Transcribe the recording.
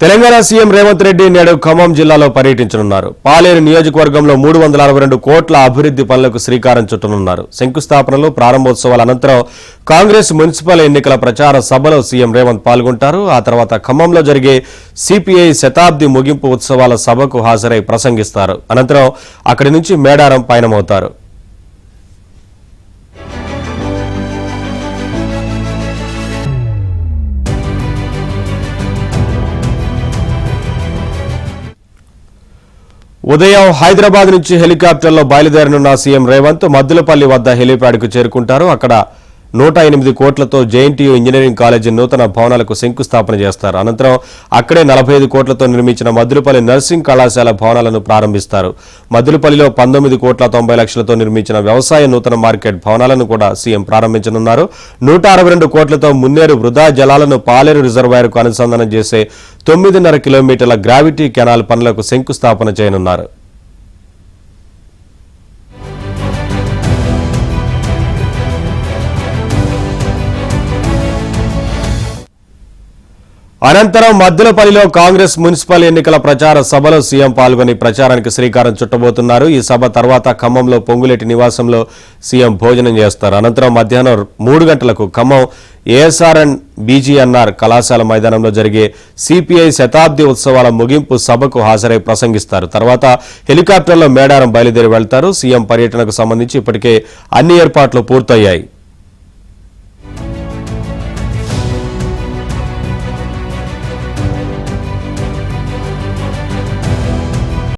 Telangana CM Revanth Reddy నేడు ఖమ్మం జిల్లాలో పర్యటించనున్నారు. పాలేరు నియోజకవర్గంలో 362 కోట్ల అభివృద్ధి పనులకు శ్రీకారం చుట్టనున్నారు. శంకుస్థాపనలు, ప్రారంభోత్సవాల అనంతరం కాంగ్రెస్ మున్సిపల్ ఎన్నికల ప్రచార సభలో సీఎం రేవంత్ పాల్గొంటారు. ఆ తర్వాత ఖమ్మంలో జరిగే సిపిఐ శతాబ్ది ముగింపు ఉత్సవాల సభకు హాజరై ప్రసంగిస్తారు. అనంతరం అక్కడి నుంచి మేడారం పయనమవుతారు. ఉదయం హైదరాబాద్ నుంచి హెలికాప్టర్లో బయలుదేరనున్న సీఎం రేవంత్ మద్దులపల్లి వద్ద హెలీప్యాడ్కు చేరుకుంటారు. అక్కడ 108 కోట్లతో జేఎన్టీయూ ఇంజనీరింగ్ కాలేజీ నూతన భవనాలకు శంకుస్థాపన చేస్తారు. అనంతరం అక్కడే 45 కోట్లతో నిర్మించిన మద్దులపల్లి నర్సింగ్ కళాశాల భవనాలను ప్రారంభిస్తారు. మద్దులపల్లిలో 19 కోట్ల 90 లక్షలతో నిర్మించిన వ్యవసాయ నూతన మార్కెట్ భవనాలను కూడా సీఎం ప్రారంభించనున్నారు. 162 కోట్లతో మున్నేరు వృధా జలాలను పాలేరు రిజర్వాయర్కు అనుసంధానం చేసే 9.5 కిలోమీటర్ల గ్రావిటీ కెనాల్ పనులకు శంకుస్థాపన చేయనున్నారు. అనంతరం మద్దులపల్లిలో కాంగ్రెస్ మున్సిపల్ ఎన్నికల ప్రచార సభలో సీఎం పాల్గొని ప్రచారానికి శ్రీకారం చుట్టబోతున్నారు. ఈ సభ తర్వాత ఖమ్మంలో పొంగులేటి నివాసంలో సీఎం భోజనం చేస్తారు. అనంతరం మధ్యాహ్నం 3 గంటలకు ఖమ్మం ఏఎస్ఆర్ఎన్ బీజీఎన్ఆర్ కళాశాల మైదానంలో జరిగే సిపిఐ శతాబ్ది ఉత్సవాల ముగింపు సభకు హాజరై ప్రసంగిస్తారు. తర్వాత హెలికాప్టర్లో మేడారం బయలుదేరి వెళ్తారు. సీఎం పర్యటనకు సంబంధించి ఇప్పటికే అన్ని ఏర్పాట్లు పూర్తయ్యాయి.